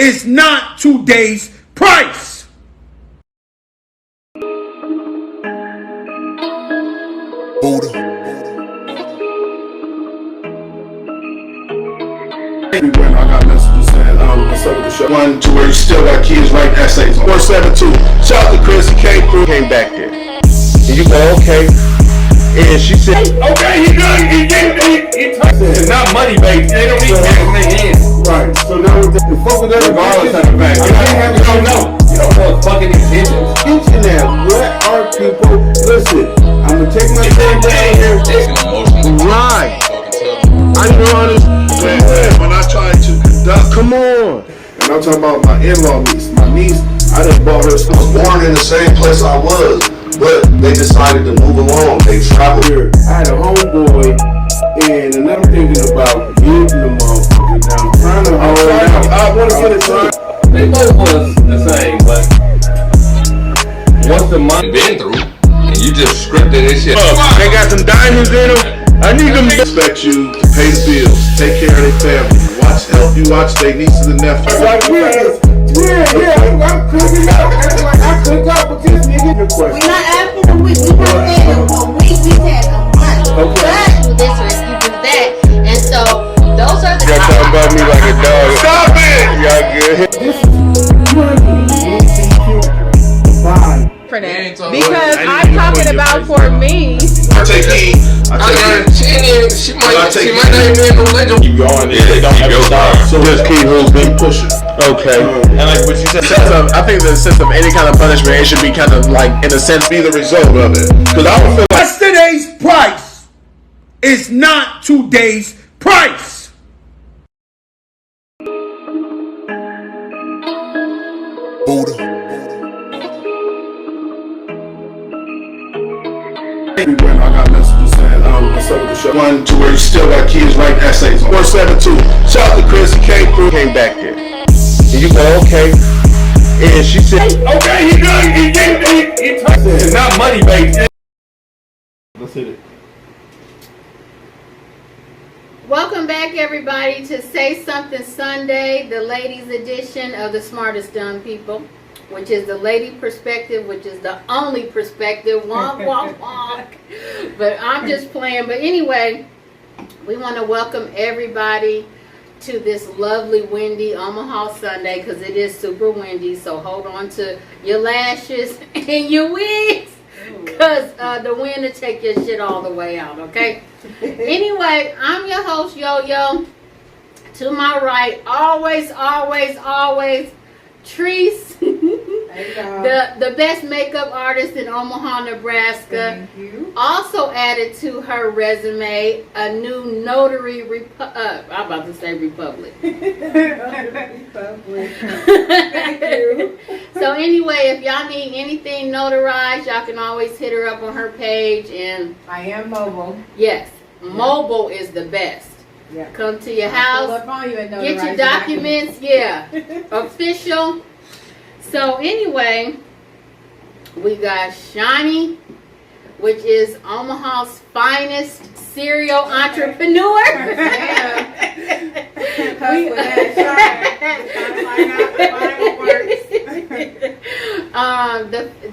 is not today's price. Everywhere I got messages saying, what's up with the show? One to where you still got kids writing essays. 472. Shout out to Chris, he came through. Came back there. And you go, okay. And she said, okay, he good. It's not money based. They don't need cash in their hands. Right. So now the fuck with that regardless of the fact. You don't know. You don't know fucking intentions. Intention now. What are people? Listen, I'm gonna take my time down here. Right. I know understand when I try to conduct. Come on. And I'm talking about my in-law niece. My niece, I done bought her. I was born in the same place I was, but they decided to move along. They traveled here. I had a homeboy, and another thinking about getting the motherfucker down. Trying to hold out. I want to get it done. They both was the same, but once the money been through, and you just scripted this shit. They got some diamonds in them. I need them to expect you to pay the bills, take care of their family, help you watch their nieces and nephews. I'm cooking up. I cook up with this nigga. We're not asking a week. We're not saying a week. We said a month. But do this or you do that. And so those are the. Y'all talking about me like a dog. Stop it! Y'all good? For that. Because I'm talking about for me. I take heed. She might not even be in no legend. Keep going. They don't have to stop. So just keep moving, pushing. Okay. And like what you said, I think the sense of any kind of punishment, it should be kind of like, in a sense, be the result of it. Because I don't feel like Yesterday's price is not today's price. everywhere I got messages saying, what's up with the show? One to where you still got kids writing essays. 472. Shout out to Chris, he came through. Came back there. And you go, okay. And she said, okay, he good. It's not money based. Let's hit it. Welcome back, everybody, to Say Something Sunday, the ladies' edition of the Smartest Dumb People, which is the lady perspective, which is the only perspective. Wonk, wonk, wonk. But I'm just playing. But anyway, we want to welcome everybody to this lovely, windy Omaha Sunday, because it is super windy. So hold on to your lashes and your wigs, because the wind will take your shit all the way out, okay? Anyway, I'm your host, Yo-Yo. To my right, always, Treese, the best makeup artist in Omaha, Nebraska. Thank you. Also added to her resume a new notary I'm about to say republic. Thank you. So anyway, if y'all need anything notarized, y'all can always hit her up on her page. And I am mobile. yes, mobile is the best. Yeah. Come to your Pull house, up on you and get your notarize documents, yeah, official. So anyway, we got Shani, which is Omaha's finest serial entrepreneur.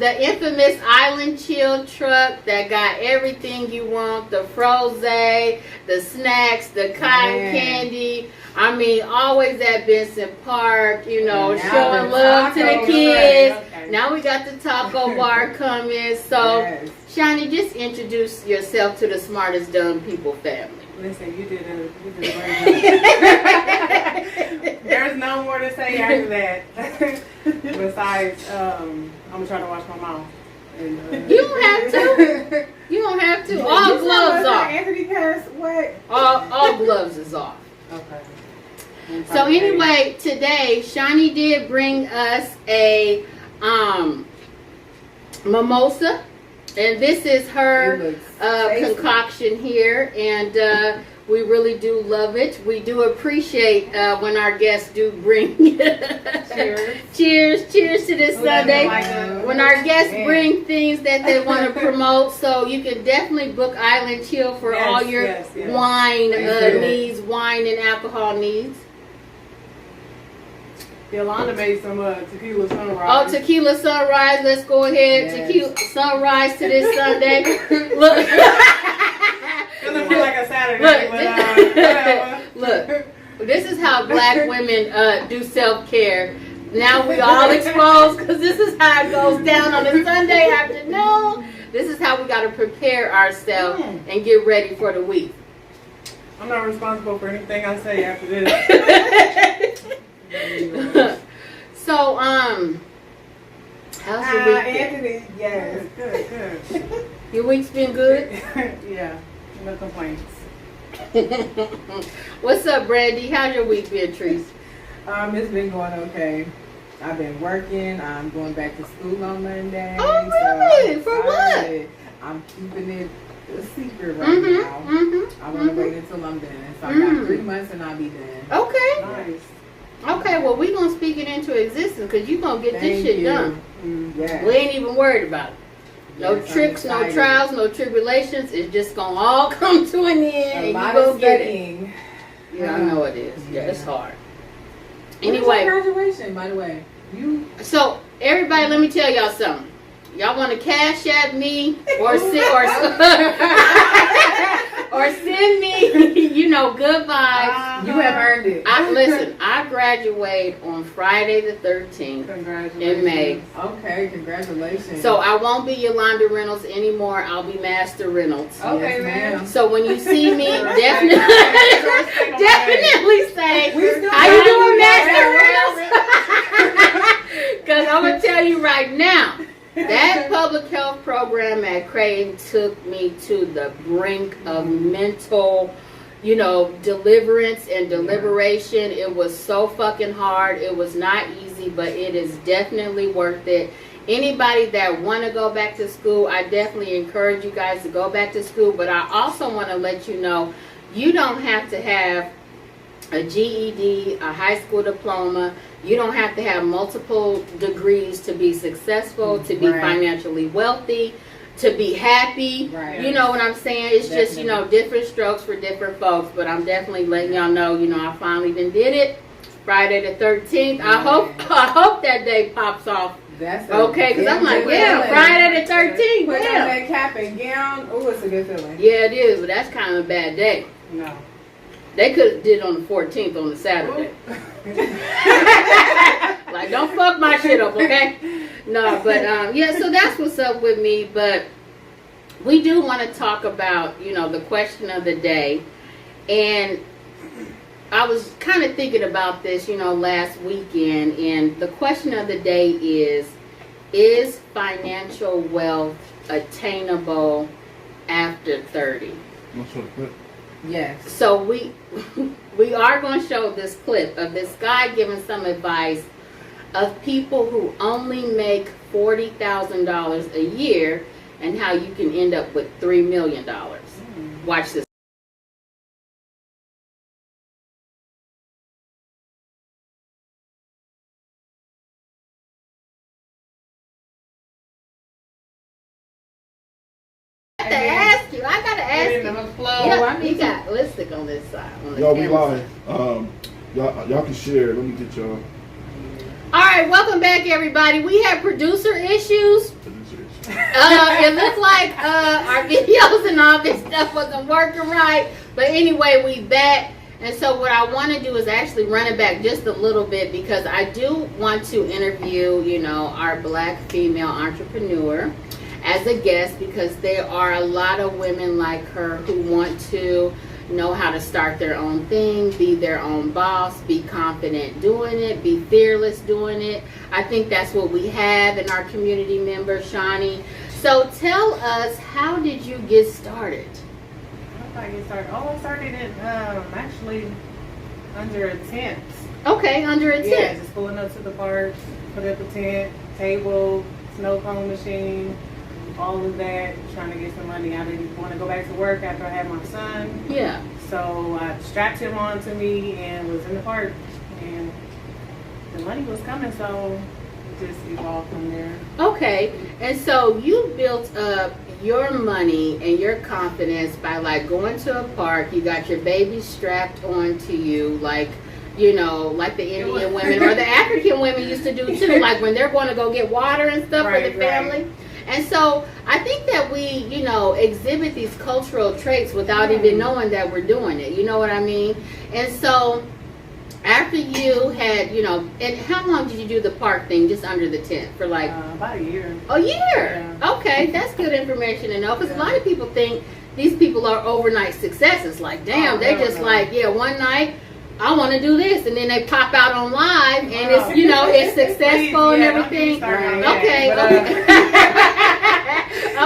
The infamous Island Chill truck that got everything you want, the froze, the snacks, the cotton candy. I mean, always at Benson Park, you know, showing love to the kids. Okay. Now we got the taco bar coming. So, yes. Shani, just introduce yourself to the Smartest Dumb People family. Listen, you did a great job. There's no more to say after that. Besides, I'm going to try to wash my mouth. And, you don't have to. You don't have to. All gloves off. Anthony Curse, what? All gloves is off. Okay. So anyway, today Shani did bring us a mimosa, and this is her concoction here, and we really do love it. We do appreciate when our guests do bring cheers to this Sunday. When our guests bring things that they want to promote, so you can definitely book Island Chill for all your wine needs, wine and alcohol needs. Yolanda made some tequila sunrise. Oh, tequila sunrise. Let's go ahead. Yes. Tequila sunrise to this Sunday. Look. Doesn't feel like a Saturday, but whatever. Look, this is how black women do self-care. Now we all exposed because this is how it goes down on a Sunday afternoon. This is how we got to prepare ourselves and get ready for the week. I'm not responsible for anything I say after this. So, how's your week been? Anthony, yes, good. Your week's been good? Yeah, no complaints. What's up, Brandy? How's your week been, Treese? It's been going okay. I've been working. I'm going back to school on Monday. Oh, really? For what? I'm keeping it a secret right now. I want to wait until I'm done. So I got 3 months and I'll be done. Okay. Nice. Okay, well, we're going to speak it into existence because you're going to get this shit done. Yes. We ain't even worried about it. No Yes, I'm tricks, no excited. trials, no tribulations. It's just going to all come to an end A and lot you of go get it. studying. Yeah, I know it is. Yeah, it's hard. When's Anyway, your graduation, by the way? so everybody, let me tell y'all something. Y'all want to cash at me or send me, good vibes. You have earned it. Listen, I graduate on Friday the 13th Congratulations. in May. Okay, congratulations. So I won't be Yolanda Reynolds anymore. I'll be Master Reynolds. Okay, Yes, man. ma'am. So when you see me, definitely say, We still how you got doing, you, Master Reynolds? Because I'm going to tell you right now, that public health program at Creighton took me to the brink of mental, deliverance and deliberation. It was so fucking hard. It was not easy, but it is definitely worth it. Anybody that want to go back to school, I definitely encourage you guys to go back to school, but I also want to let you know, you don't have to have a GED, a high school diploma. You don't have to have multiple degrees to be successful, to be financially wealthy, to be happy. Right. You know what I'm saying? It's just, different strokes for different folks. But I'm definitely letting y'all know, I finally done did it. Friday the 13th. Right. I hope that day pops off. That's Okay, because I'm like, feeling. Friday the 13th. Put on Yeah. that cap and gown. Oh, it's a good feeling. Yeah, it is, but that's kind of a bad day. No. They could have did it on the 14th on the Saturday. Like, don't fuck my shit up, okay? No, but so that's what's up with me. But we do want to talk about, the question of the day. And I was kind of thinking about this, last weekend. And the question of the day is financial wealth attainable after 30? Yes. So we are going to show this clip of this guy giving some advice of people who only make $40,000 a year and how you can end up with $3 million. Watch this. I gotta ask you. Yeah, let's stick on this side. On the Y'all be camera lying. side. Y'all can share. Let me get y'all. All right, welcome back, everybody. We have producer issues. It looked like our videos and all this stuff wasn't working right. But anyway, we back. And so what I want to do is actually run it back just a little bit because I do want to interview, our black female entrepreneur as a guest because there are a lot of women like her who want to know how to start their own thing, be their own boss, be confident doing it, be fearless doing it. I think that's what we have in our community member, Shawnee. So tell us, how did you get started? How did I get started? I started it actually under a tent. Okay, under a tent. Yeah, just pulling up to the park, put up a tent, table, snow cone machine, all of that, trying to get some money. I didn't want to go back to work after I had my son. Yeah. So I strapped him onto me and was in the park. And the money was coming, so it just evolved from there. Okay, and so you built up your money and your confidence by like going to a park. You got your baby strapped onto you, like you know, like the Indian women or the African women used to do too, like when they're going to go get water and stuff for the family. And so I think that we, you know, exhibit these cultural traits without even knowing that we're doing it. You know what I mean? And so after you had, you know, and how long did you do the park thing just under the tent? For like about a year. A year? Yeah. Okay, that's good information to know, because a lot of people think these people are overnight successes. Like, damn, they just like, one night, I want to do this, and then they pop out on live, and it's, you know, it's successful and everything. Okay.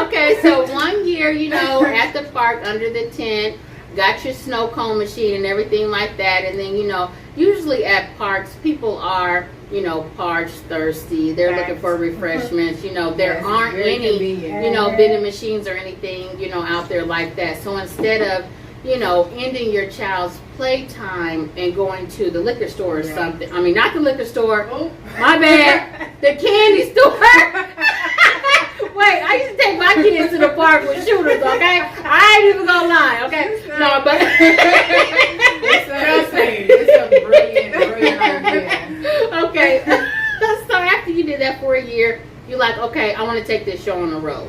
Okay, so 1 year, you know, at the park under the tent, got your snow cone machine and everything like that, and then, you know, usually at parks, people are, you know, parched, thirsty, they're looking for refreshments, you know, there aren't any, you know, vending machines or anything, you know, out there like that. So instead of, you know, ending your child's playtime and going to the liquor store or something, I mean, not the liquor store, my bad, the candy store. Wait, I used to take my kids to the park with shooters, okay? I ain't even gonna lie, okay? No, but it's a brilliant idea. Okay. So after you did that for a year, you're like, okay, I want to take this show on the road.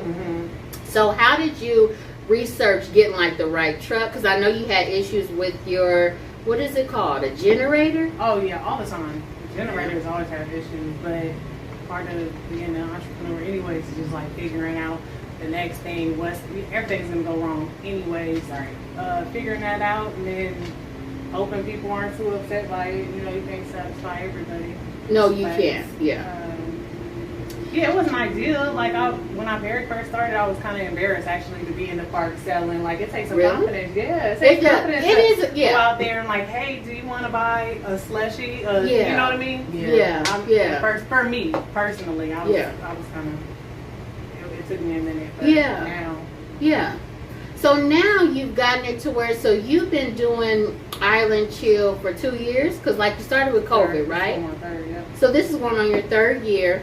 So how did you research getting like the right truck? Because I know you had issues with your, what is it called, a generator? Oh yeah, all the time. Generators always have issues, but part of being an entrepreneur anyways is just like figuring out the next thing. Everything's gonna go wrong anyways. Figuring that out, and then hoping people aren't too upset by it. You know, you can't satisfy everybody. No, you can't. Yeah. Yeah, it wasn't ideal. Like when I very first started, I was kind of embarrassed actually to be in the park selling. Like it takes some confidence. Yeah, it takes confidence to go out there and like, hey, do you want to buy a slushie? You know what I mean? Yeah. For me personally, I was kind of. It took me a minute. But now. Yeah. So now you've gotten it to where, so you've been doing Island Chill for 2 years, because like you started with COVID, right? Third, So this is going on your 3rd year.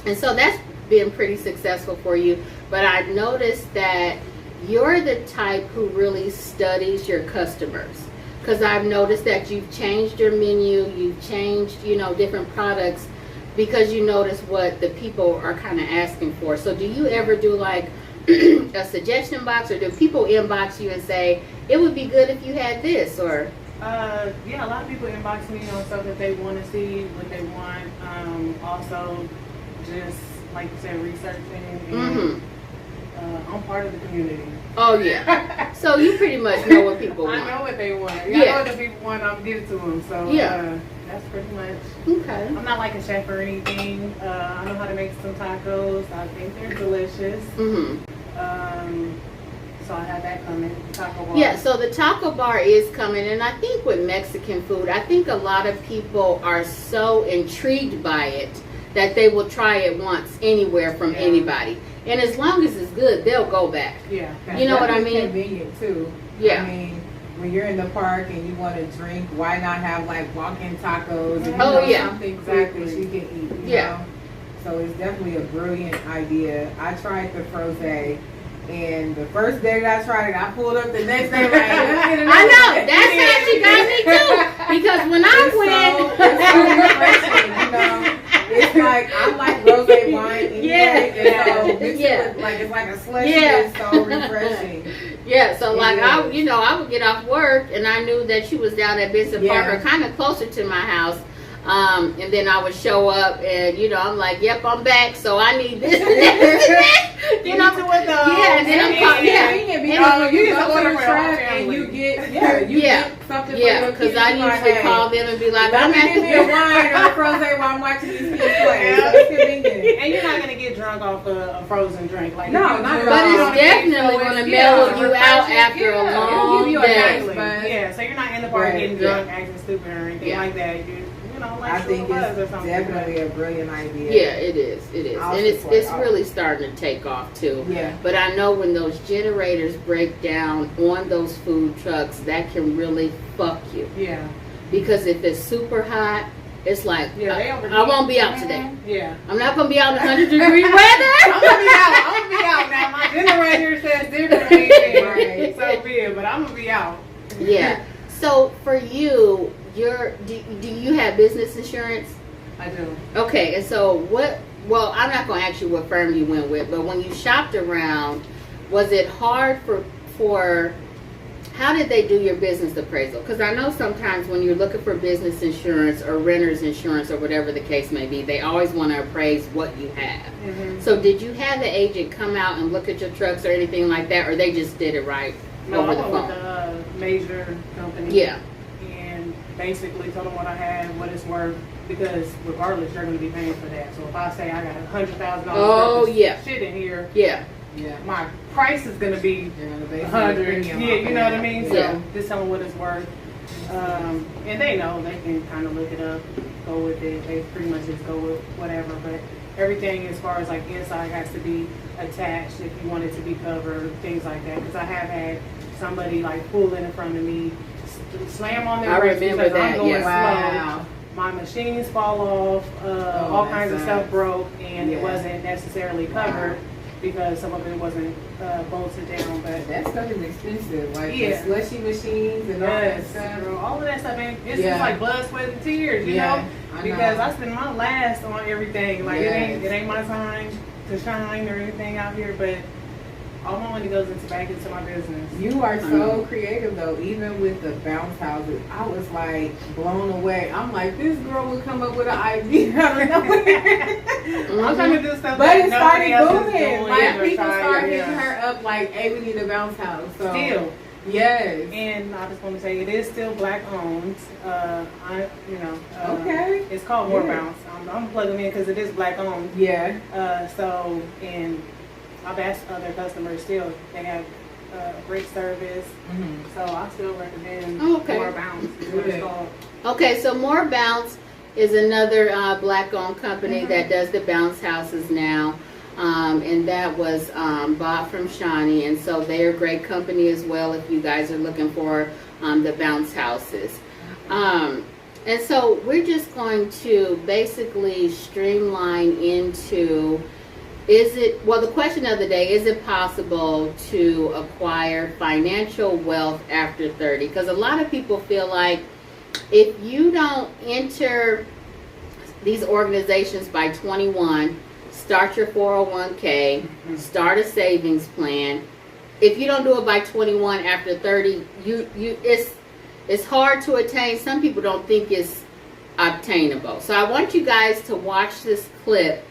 And so that's been pretty successful for you. But I noticed that you're the type who really studies your customers. Because I've noticed that you've changed your menu, you've changed, you know, different products because you notice what the people are kind of asking for. So do you ever do like a suggestion box, or do people inbox you and say, it would be good if you had this, or? Yeah, a lot of people inbox me on stuff that they want to see, what they want. Also, just like you said, researching, and I'm part of the community. Oh yeah. So you pretty much know what people want. I know what they want. I know what the people want. I'm giving to them. So that's pretty much. Okay. I'm not like a chef or anything. I know how to make some tacos. I think they're delicious. So I have that coming. Taco bar. Yeah. So the taco bar is coming, and I think with Mexican food, I think a lot of people are so intrigued by it that they will try it once anywhere from anybody. And as long as it's good, they'll go back. Yeah. You know what I mean? Convenient too. Yeah. I mean, when you're in the park and you want to drink, why not have like walk-in tacos? And, something exactly she can eat. You know? So it's definitely a brilliant idea. I tried the frosé, and the first day that I tried it, I pulled up the next day. Like, I know. That's how she got me too. Because when I went, it's so refreshing, you know. It's like, I like rosé wine anyway, and so mix it with, like, it's like a slushy. It's so refreshing. Yeah, so like I would get off work and I knew that she was down at Benson Park, or kind of closer to my house. And then I would show up and, you know, I'm like, yep, I'm back, so I need this. You know, and then I'm because you just order track and you get something for your because I usually call them and be like, I'm at the a wine or a frosé while I'm watching these kids play. So it's convenient. And you're not gonna get drunk off a frozen drink, like no, not at all. But it's definitely gonna mellow you out after a long day. Yeah, so you're not in the park getting drunk, acting stupid or anything like that. I think it's definitely a brilliant idea. Yeah, it is. It is. And it's really starting to take off too. Yeah. But I know when those generators break down on those food trucks, that can really fuck you. Yeah. Because if it's super hot, it's like, I won't be out today. Yeah. I'm not going to be out in 100-degree weather. I'm going to be out now. My generator says differently. So be it, but I'm going to be out. Yeah. So for you, do you have business insurance? I do. Okay, and so well, I'm not going to ask you what firm you went with, but when you shopped around, was it hard for how did they do your business appraisal? Because I know sometimes when you're looking for business insurance or renter's insurance or whatever the case may be, they always want to appraise what you have. Mm-hmm. So did you have the agent come out and look at your trucks or anything like that, or they just did it right over the phone? With a major company. Yeah. And basically told them what I had, what it's worth, because regardless, you're going to be paying for that. So if I say I got $100,000 worth of shit in here, yeah, my price is going to be 100. Yeah, you know what I mean? So just tell them what it's worth. And they know, they can kind of look it up, go with it. They pretty much just go with whatever. But everything as far as like inside has to be attached if you want it to be covered, things like that. Because I have had somebody like pull in front of me, slam on their brakes because I'm going slow. My machines fall off, all kinds of stuff broke, and it wasn't necessarily covered because some of it wasn't bolted down. But that stuff is expensive, like the slushy machines and all that stuff. All of that stuff, it's just like blood, sweat, and tears, you know? Because I spend my last on everything. Like it ain't my time to shine or anything out here, but all my money goes back into my business. You are so creative though, even with the bounce houses. I was like blown away. I'm like, this girl would come up with an idea out of nowhere. I'm trying to do stuff, but it started booming. Like people started started hitting her up like, hey, we need a bounce house. So still. Yes. And I just want to say it is still black owned. Okay. It's called More Bounce. I'm plugging in because it is black owned. Yeah. And I've asked other customers still. They have great service. Mm-hmm. So I still recommend More Bounce is what it's called. Okay, so More Bounce is another black owned company that does the bounce houses now. And that was bought from Shawnee, and so they're a great company as well if you guys are looking for the bounce houses. And so we're just going to basically streamline into, the question of the day, is it possible to acquire financial wealth after 30? Because a lot of people feel like if you don't enter these organizations by 21, start your 401k, start a savings plan. If you don't do it by 21 after 30, it's hard to attain. Some people don't think it's obtainable. So I want you guys to watch this clip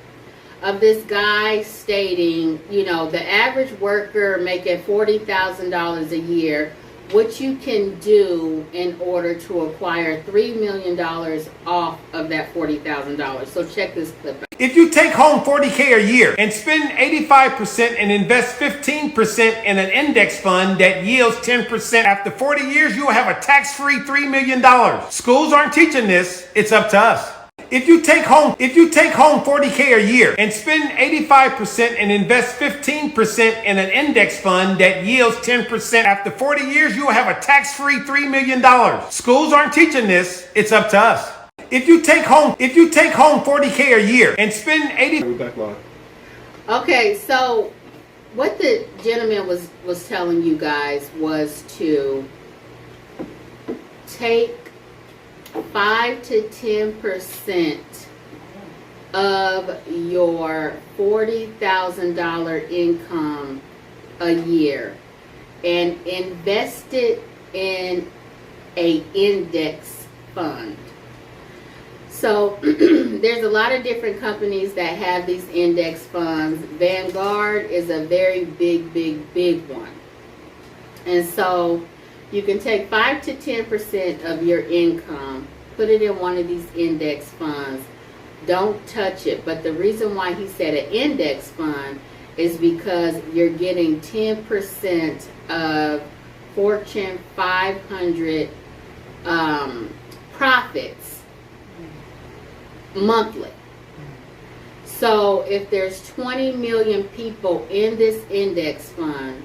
of this guy stating, the average worker making $40,000 a year, what you can do in order to acquire $3 million off of that $40,000. So check this clip out. If you take home $40K a year and spend 85% and invest 15% in an index fund that yields 10%, after 40 years, you will have a tax-free $3 million. Schools aren't teaching this. It's up to us. If you take home $40K a year and spend 85% and invest 15% in an index fund that yields 10%, after 40 years, you will have a tax-free $3 million. Schools aren't teaching this. It's up to us. If you take home $40K a year and spend 80. Okay, so what the gentleman was telling you guys was to take 5 to 10% of your $40,000 income a year and invest it in a index fund. So there's a lot of different companies that have these index funds. Vanguard is a very big one. And so you can take 5 to 10% of your income, put it in one of these index funds. Don't touch it. But the reason why he said an index fund is because you're getting 10% of Fortune 500 profits monthly. So if there's 20 million people in this index fund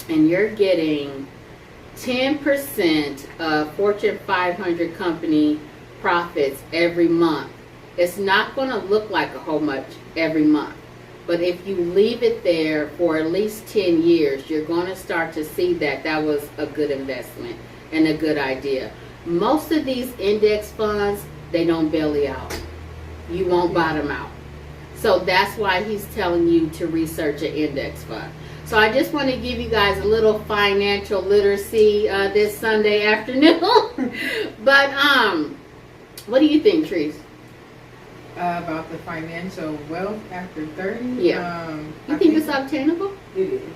and you're getting 10% of Fortune 500 company profits every month, it's not going to look like a whole much every month. But if you leave it there for at least 10 years, you're going to start to see that was a good investment and a good idea. most of these index funds, they don't belly out. You won't bottom out. So that's why he's telling you to research an index fund. So I just want to give you guys a little financial literacy this Sunday afternoon. But what do you think, Trees? About the financial wealth after 30? Yeah. You think it's obtainable? It is.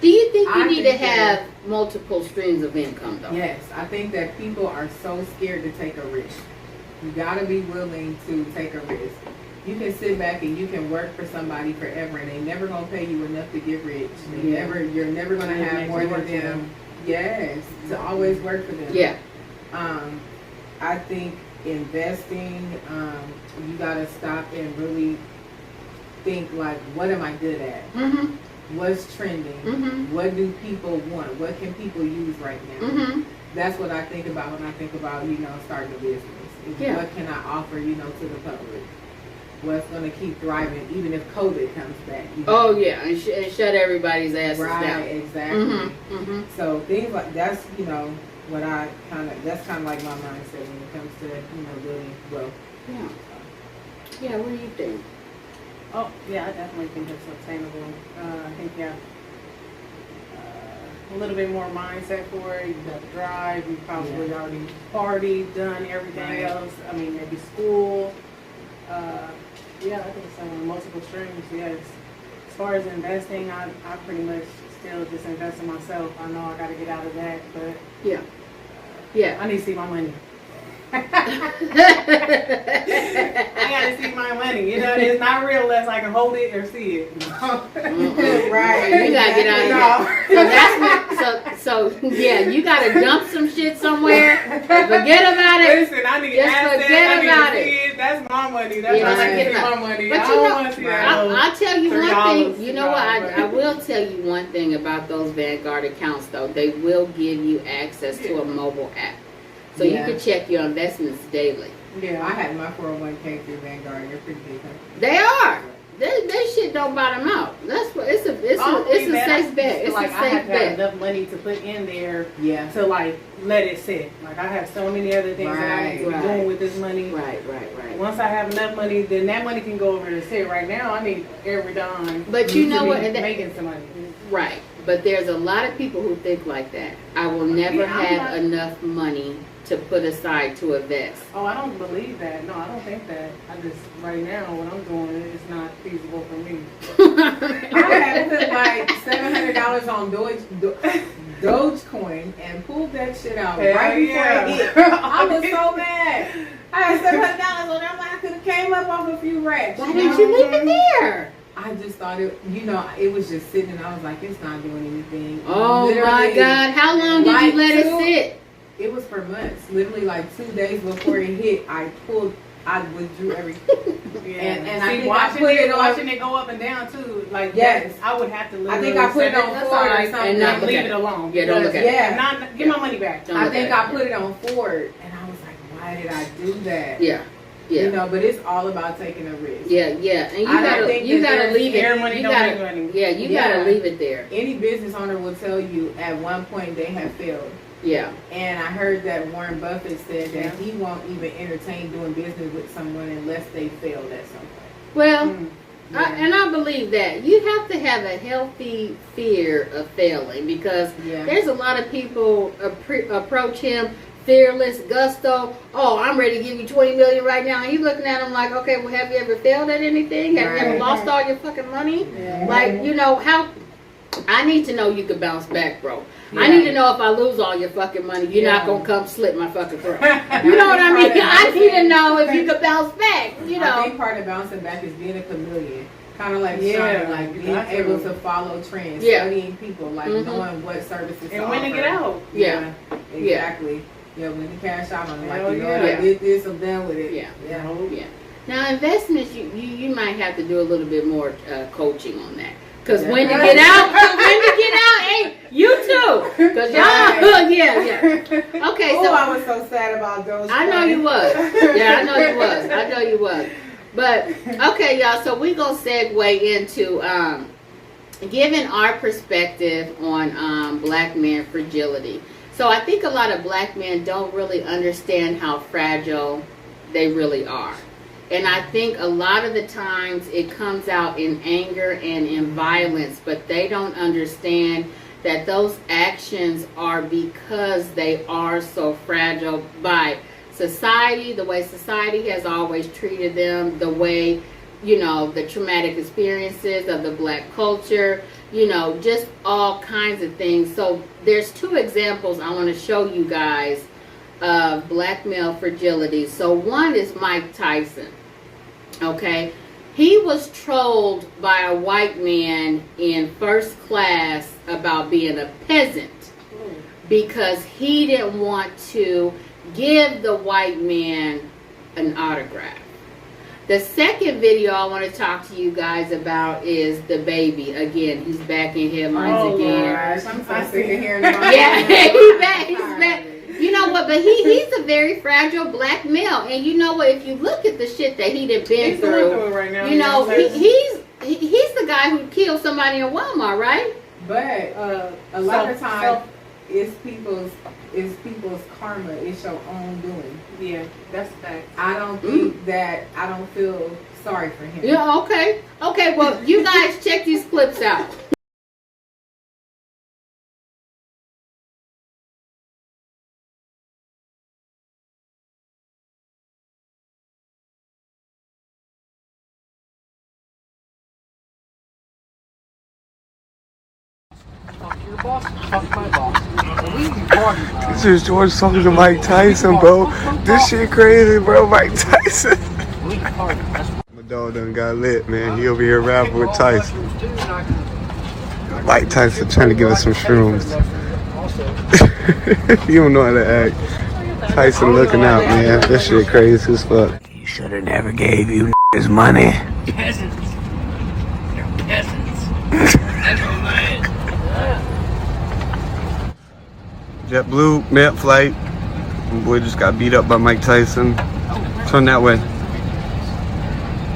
Do you think you need to have multiple streams of income, though? Yes. I think that people are so scared to take a risk. You got to be willing to take a risk. You can sit back and you can work for somebody forever, and they never gonna pay you enough to get rich. You're never gonna have more than them. Yes, to always work for them. Yeah. I think investing, you gotta stop and really think like, what am I good at? Mm-hmm. What's trending? Mm-hmm. What do people want? What can people use right now? Mm-hmm. That's what I think about when I think about starting a business. What can I offer to the public? What's going to keep thriving even if COVID comes back. Oh yeah, and shut everybody's asses down. Right, exactly. Mm-hmm. Mm-hmm. So things like that's what I that's kind of like my mindset when it comes to building wealth. Yeah. Yeah. What do you think? Oh yeah, I definitely think it's obtainable. I think you have a little bit more mindset for it. You've got the drive. You've probably already partied, done everything else. I mean, maybe school. Yeah, I think it's multiple streams, yes. As far as investing, I pretty much still just invest in myself. I know I got to get out of that, but yeah, I need to see my money. I gotta see my money. It's not real unless I can hold it or see it. Right. You gotta get out of here. So you gotta dump some shit somewhere. Forget about it. Listen, I need just assets. forget I need about to see it. That's my money. That's why I get my money. But I don't want to see that. I'll tell you one thing. You know what? $3. I will tell you one thing about those Vanguard accounts, though. They will give you access to a mobile app. So you can check your investments daily. Yeah, I had my 401k through Vanguard. They're pretty big. They are. They shit don't bottom out. That's what it's a safe bet. It's like a I safe have to have bet. enough money to put in there to let it sit. Like I have so many other things that I need to be doing with this money. Right. Once I have enough money, then that money can go over to sit. Right now, I need every dime. But you know what? Making some money. Right. But there's a lot of people who think like that. I will never have enough money to put aside to invest. Oh, I don't believe that. No, I don't think that. I just, right now, what I'm doing is not feasible for me. I had put like $700 on Dogecoin and pulled that shit out right before it hit. I was so mad. I had $700 on there. I'm like, I could have came up off a few racks. Why didn't you leave it there? I just thought it was just sitting and I was like, it's not doing anything. Oh my God. How long did you let it sit? It was for months. Literally like 2 days before it hit, I withdrew everything. And I think I put it on. Watching it go up and down too. Like yes, I would have to literally I think I put it on forward or something. And not leave it alone. Yeah, don't look at it. Get my money back. I think I put it on forward and I was like, why did I do that? Yeah. But it's all about taking a risk. Yeah. And you gotta leave it. You gotta leave it there. Any business owner will tell you at one point they have failed. Yeah. And I heard that Warren Buffett said that he won't even entertain doing business with someone unless they failed at some point. Well, and I believe that. You have to have a healthy fear of failing because there's a lot of people approach him fearless, gusto. Oh, I'm ready to give you $20 million right now. And he's looking at him like, okay, well, have you ever failed at anything? Have you ever lost all your fucking money? Yeah. Like, how... I need to know you can bounce back, bro. Yeah. I need to know if I lose all your fucking money, you're not going to come slit my fucking throat. You know what I mean? I need to know if you can bounce back, I think part of bouncing back is being a chameleon. Kind of like Sean, like being able to follow trends, studying people, like knowing what services and when to get out. Yeah, exactly. Yeah, when to cash out on it. Like, I did this, I'm done with it. Yeah. Now, investments, you might have to do a little bit more coaching on that. Because when you get out, hey, you too. Because y'all, Okay, so I was so sad about those. I know you was. Yeah, I know you was. But, okay, y'all, so we're going to segue into giving our perspective on black man fragility. So I think a lot of black men don't really understand how fragile they really are. And I think a lot of the times it comes out in anger and in violence, but they don't understand that those actions are because they are so fragile by society, the way society has always treated them, the way, you know, the traumatic experiences of the black culture, you know, just all kinds of things. So there's two examples I want to show you guys of black male fragility. So one is Mike Tyson. Okay, he was trolled by a white man in first class about being a peasant because he didn't want to give the white man an autograph. The second video I want to talk to you guys about is the baby. Again, he's back in headlines again. Gosh, I'm so sick of hearing about yeah, he's back. He's back. You know what? But he's a very fragile black male, and you know what? If you look at the shit that he done been through, right now, you know, he's the guy who killed somebody in Walmart, right? But a lot of times it's people's karma. It's your own doing. Yeah, that's a fact. I don't think that I don't feel sorry for him. Yeah. Okay. Okay. Well, you guys check these clips out. This is George talking to Mike Tyson, bro. This shit crazy, bro. Mike Tyson. My dog done got lit, man. He over here rapping with Tyson. Mike Tyson trying to give us some shrooms. You don't know how to act. Tyson looking out, man. This shit crazy as fuck. He should have never gave you his money. Peasants. They're peasants. JetBlue, mid flight. My boy just got beat up by Mike Tyson. Turn that way.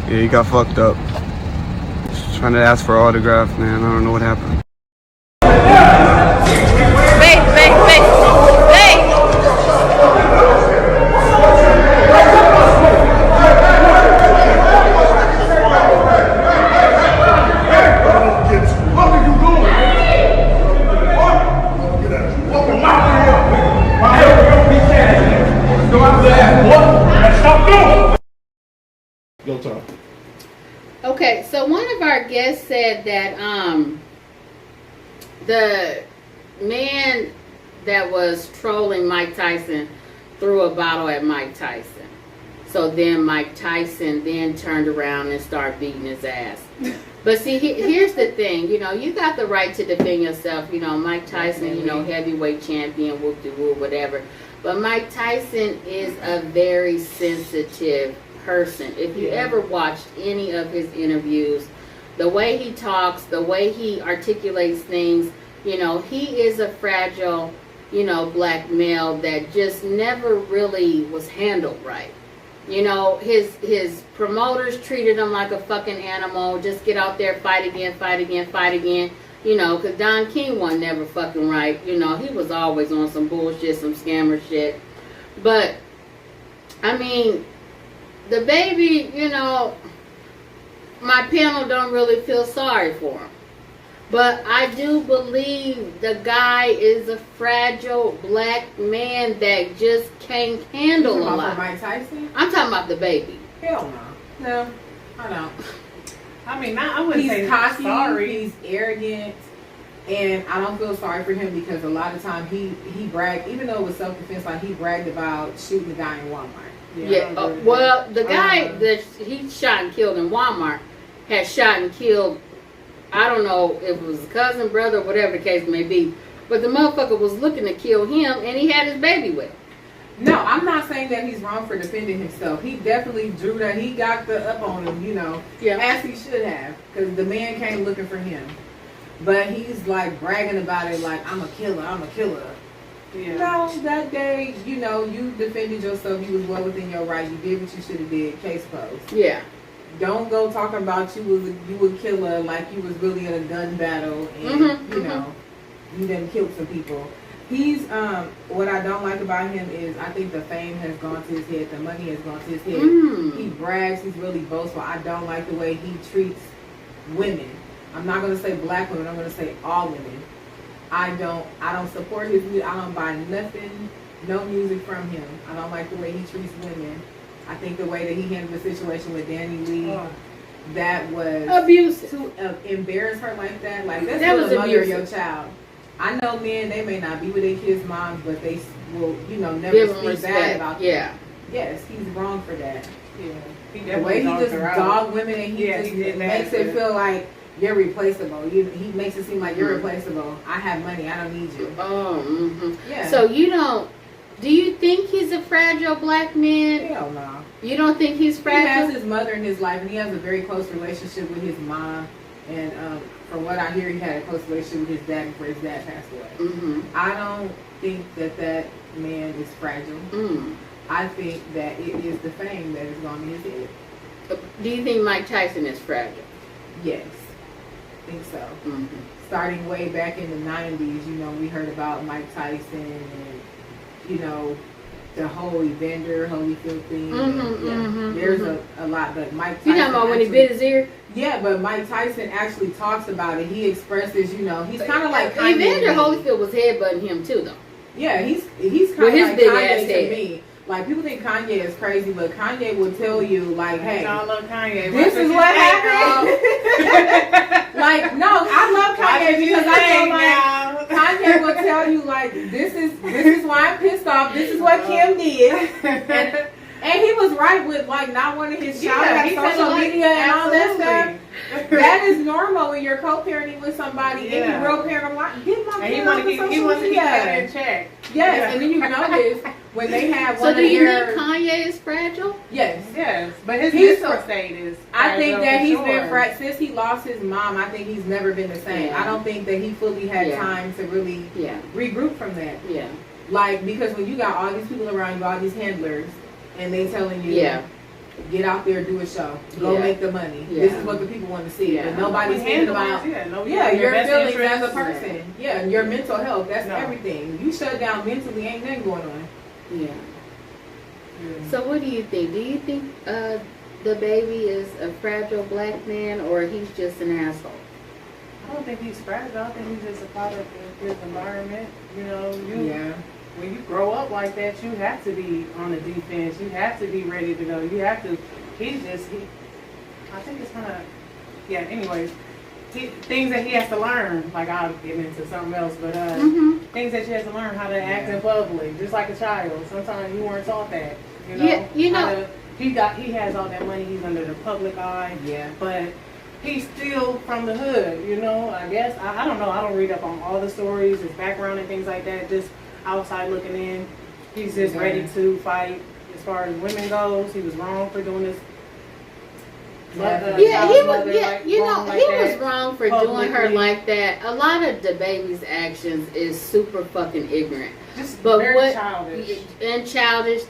Yeah, he got fucked up. Just trying to ask for an autograph, man. I don't know what happened. Okay, so one of our guests said that the man that was trolling Mike Tyson threw a bottle at Mike Tyson. So then Mike Tyson then turned around and started beating his ass. But see, here's the thing, you know, you got the right to defend yourself. You know, Mike Tyson, you know, heavyweight champion, whoop-de-whoop, whatever. But Mike Tyson is a very sensitive person. If you ever watched any of his interviews, the way he talks, the way he articulates things, you know, he is a fragile, you know, black male that just never really was handled right. You know, his promoters treated him like a fucking animal. Just get out there, fight again, fight again, fight again. You know, because Don King wasn't never fucking right. You know, he was always on some bullshit, some scammer shit. But, I mean, the baby, you know, my panel don't really feel sorry for him. But I do believe the guy is a fragile black man that just can't handle a lot. Mike Tyson? I'm talking about the baby. Hell no. No, I don't. I mean, I wouldn't say He's cocky, sorry. he's arrogant, and I don't feel sorry for him because a lot of time he bragged, even though it was self-defense, like he bragged about shooting the guy in Walmart. Yeah, well, the guy that he shot and killed in Walmart had shot and killed, I don't know if it was a cousin, brother, whatever the case may be, but the motherfucker was looking to kill him, and he had his baby with him. No, I'm not saying that he's wrong for defending himself. He definitely drew that. He got the up on him, you know, as he should have, because the man came looking for him. But he's like bragging about it like, I'm a killer, I'm a killer. Yeah. No, that day, you know, you defended yourself. You was well within your right. You did what you should have did. Case closed. Yeah. Don't go talking about you a killer like you was really in a gun battle and, you know, you done killed some people. He's what I don't like about him is I think the fame has gone to his head, the money has gone to his head. He brags, he's really boastful. I don't like the way he treats women. I'm not gonna say black women, I'm gonna say all women. I don't support his music. I don't buy nothing, no music from him. I don't like the way he treats women. I think the way that he handled the situation with Danny Lee, that was abusive. To embarrass her like that, like that's that the was mother of abusive. your child. I know men, they may not be with their kids' moms, but they will, never speak bad about them. Yeah. Yes, he's wrong for that. Yeah. The way he just dog women and he just makes it feel like you're replaceable. He makes it seem like you're replaceable. I have money. I don't need you. Oh, yeah. So do you think he's a fragile black man? Hell no. You don't think he's fragile? He has his mother in his life, and he has a very close relationship with his mom. And from what I hear, he had a close relationship with his dad before his dad passed away. I don't think that man is fragile. I think that it is the fame that has gone to his head. Do you think Mike Tyson is fragile? Yes, I think so. Starting way back in the 90s, we heard about Mike Tyson and, the whole Evander Holyfield thing. There's a lot, but Mike Tyson. You talking about when he bit his ear? Yeah, but Mike Tyson actually talks about it. He expresses, he's kind of like Kanye. Evander Holyfield was headbutting him too, though. Yeah, he's kind of like Kanye to me. Like, people think Kanye is crazy, but Kanye will tell you, like, hey, I love Kanye. This is what happened. Like, no, I love Kanye because I feel like Kanye will tell you, like, this is why I'm pissed off. This is what Kim did. And he was right with, like, not wanting his child to have social media and all that stuff. That is normal when you're co-parenting with somebody. Any real parent, like, get my kid off of social media. He wants to keep that in check. Yes, and then you notice when they have one So do you think Kanye is fragile? Yes, but his mental state is. I think that he's been since he lost his mom. I think he's never been the same. I don't think that he fully had time to really regroup from that. Yeah, like, because when you got all these people around you, all these handlers, and they telling you, get out there, do a show, go make the money. This is what the people want to see. But nobody's thinking about your feelings as a person. Yeah, and your mental health. That's everything. You shut down mentally, ain't nothing going on. Yeah. So what do you think? Do you think the baby is a fragile black man, or he's just an asshole? I don't think he's fragile. I think he's just a product of his environment. When you grow up like that, you have to be on the defense. You have to be ready to go. You have to. I think it's kind of. Yeah. Anyways, things that he has to learn. Like, I'll get into something else, but things that you have to learn how to act in public, just like a child. Sometimes you weren't taught that. He has all that money. He's under the public eye. Yeah. But he's still from the hood. I guess I don't know. I don't read up on all the stories, his background and things like that. Just outside looking in, he's just ready to fight. As far as women goes, he was wrong for doing this. He was wrong for doing her like that. A lot of the baby's actions is super fucking ignorant, childish and childish.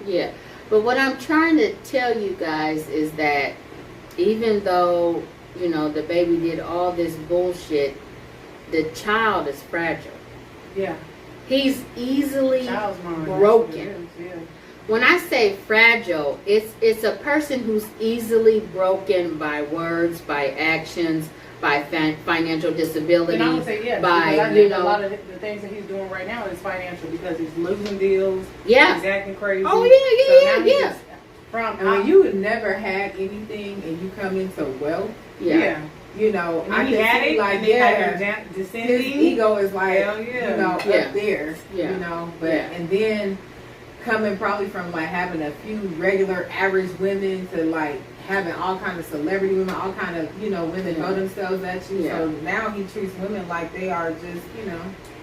Yeah, but what I'm trying to tell you guys is that even though the baby did all this bullshit, the child is fragile. Yeah, he's easily broken. When I say fragile, it's a person who's easily broken by words, by actions, by financial disability. And I would say yes, by a lot of the things that he's doing right now is financial because he's losing deals. Yeah, he's acting crazy. Oh yeah. When you never had anything and you come into wealth. Yeah. I can see like his ego is like up there. But and then coming probably from like having a few regular average women to like having all kind of celebrity women, all kind of women throw themselves at you. So now he treats women like they are just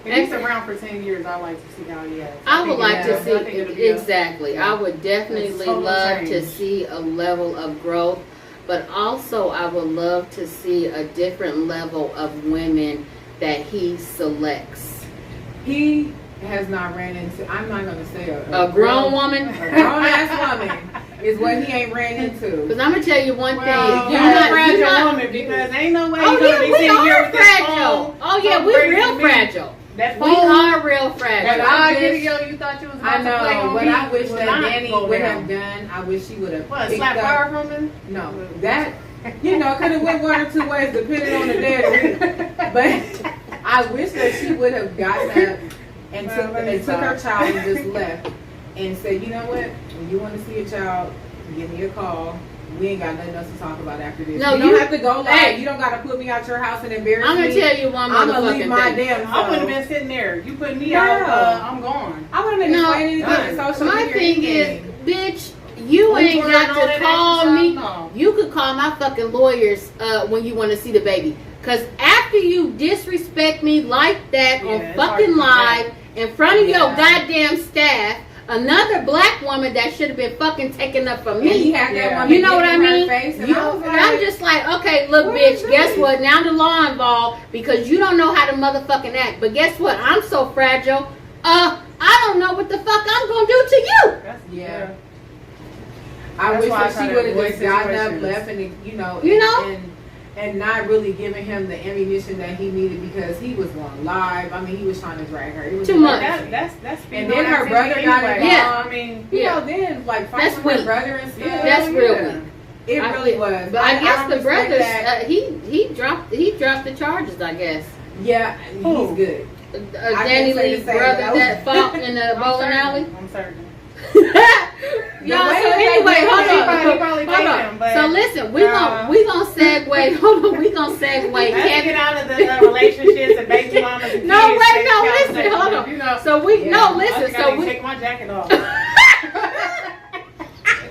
If he's around for 10 years, I like to see how he is. I would like to see exactly. I would definitely love to see a level of growth, but also I would love to see a different level of women that he selects. He has not ran into, I'm not going to say a grown woman. A grown ass woman is what he ain't ran into. Because I'm going to tell you one thing. You're not a fragile woman because ain't no way you're going to be sitting here with this phone. Oh yeah, we're real fragile. That we are real fragile. You thought you was about to play on what me. I wish that Danny would down. have done, I wish she would have picked slap up. fire from him? No, that, you know, could have went one or two ways depending on the day. But I wish that she would have gotten up and took her child and just left and said, you know what, when you want to see a child, give me a call. We ain't got nothing else to talk about after this. No, you don't have to go live. Hey, you don't got to put me out your house and embarrass me. I'm gonna tell you one motherfucking thing. I'm gonna leave my damn. I would have been sitting there. You put me out. I'm gone. I would have been explaining anything to social media. My thing is, bitch, you ain't got to call me. No. You could call my fucking lawyers when you want to see the baby. Cause after you disrespect me like that on fucking live in front of your goddamn staff. Another black woman that should have been fucking taken up for me. You know what I mean? I'm just like, okay, look, bitch, guess what? Now the law involved because you don't know how to motherfucking act. But guess what? I'm so fragile. I don't know what the fuck I'm gonna do to you. Yeah. I wish that she would have just gotten up, left, and and not really giving him the ammunition that he needed because he was going live. I mean, he was trying to drag her. It was too much. That's and then her brother got involved. Yeah. I mean, then like fighting with her brother and stuff. That's real weak. It really was. But I guess the brothers, he dropped the charges. I guess. Yeah, he's good. Danny Lee's brother that fought in the bowling alley. I'm certain. Y'all, so anyway, hold on. So listen, we gonna segue. Hold on, we gonna segue. Let's get out of the relationships and baby mamas and kids. Listen, hold on. So we listen. So we take my jacket off.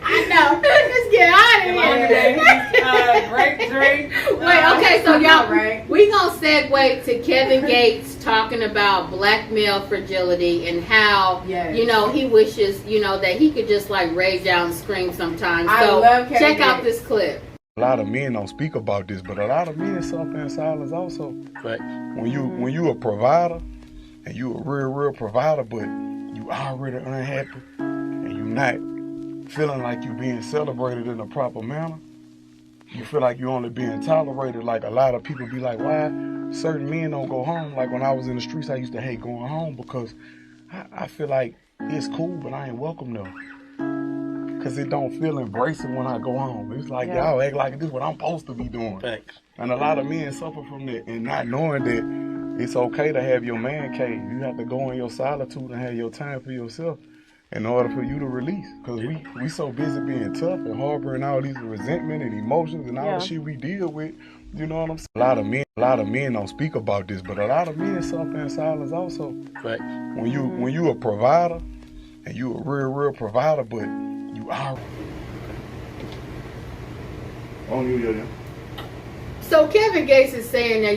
I know. Let's get out of here. Break, drink. Wait, okay, so y'all, we gonna segue to Kevin Gates talking about black male fragility and how, he wishes, that he could just like rage out and scream sometimes. So check out this clip. A lot of men don't speak about this, but a lot of men suffer in silence also. Right. When you a provider, and you a real provider, but you already unhappy, and you not feeling like you being celebrated in a proper manner, you feel like you only being tolerated. Like a lot of people be like, why certain men don't go home? Like when I was in the streets, I used to hate going home because I feel like it's cool, but I ain't welcome though. Cause it don't feel embracing when I go home. It's like y'all act like this is what I'm supposed to be doing. Thanks. And a lot of men suffer from that and not knowing that it's okay to have your man cave. You have to go in your solitude and have your time for yourself in order for you to release. Cause we so busy being tough and harboring all these resentment and emotions and all the shit we deal with. You know what I'm saying? A lot of men don't speak about this, but a lot of men suffer in silence also. Right. When you a provider and you a real provider, but you are on you. So Kevin Gates is saying that,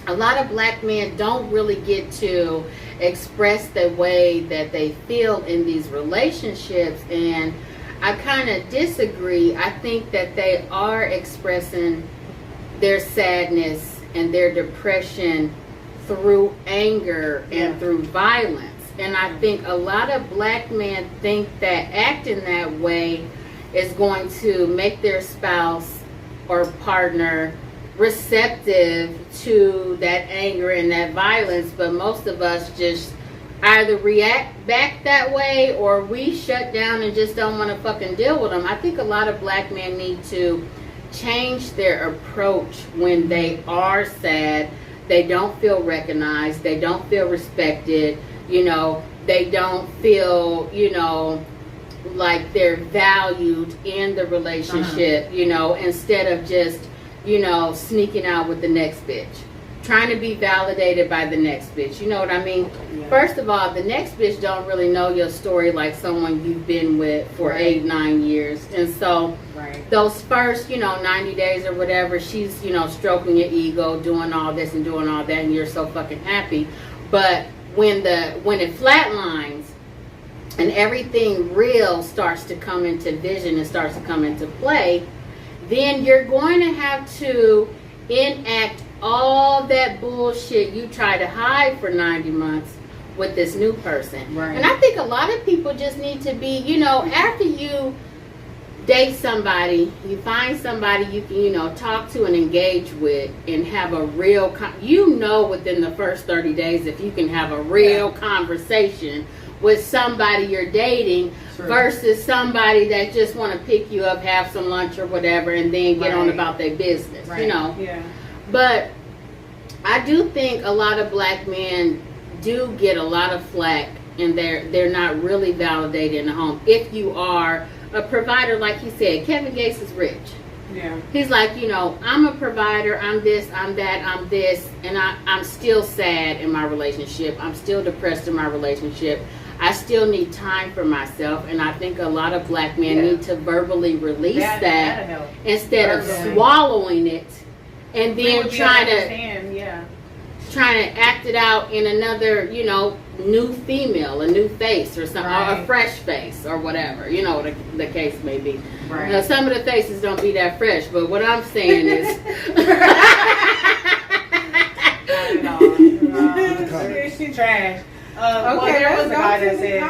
a lot of black men don't really get to express the way that they feel in these relationships, and I kind of disagree. I think that they are expressing their sadness and their depression through anger and through violence. And I think a lot of black men think that acting that way is going to make their spouse or partner receptive to that anger and that violence, but most of us just either react back that way or we shut down and just don't want to fucking deal with them. I think a lot of black men need to change their approach when they are sad. They don't feel recognized, they don't feel respected, they don't feel, like they're valued in the relationship, instead of just, sneaking out with the next bitch. Trying to be validated by the next bitch. You know what I mean? Yeah. First of all, the next bitch don't really know your story like someone you've been with for 8-9 years. And so those first, 90 days or whatever, she's, stroking your ego, doing all this and doing all that, and you're so fucking happy. But when it flatlines and everything real starts to come into vision and starts to come into play, then you're going to have to enact all that bullshit you try to hide for 90 months with this new person. Right. And I think a lot of people just need to be, after you date somebody, you find somebody you can, talk to and engage with and have a real, within the first 30 days if you can have a real conversation with somebody you're dating versus somebody that just want to pick you up, have some lunch or whatever, and then get on about their business, Yeah. But I do think a lot of black men do get a lot of flack, and they're not really validated in the home. If you are a provider, like he said, Kevin Gates is rich. Yeah. He's like, I'm a provider, I'm this, I'm that, I'm this, and I'm still sad in my relationship. I'm still depressed in my relationship. I still need time for myself, and I think a lot of black men need to verbally release that instead of swallowing it and then trying to act it out in another, new female, a new face or something, or a fresh face or whatever, the case may be. Right. Now, some of the faces don't be that fresh, but what I'm saying is... She's trash. Well, there was a guy that said,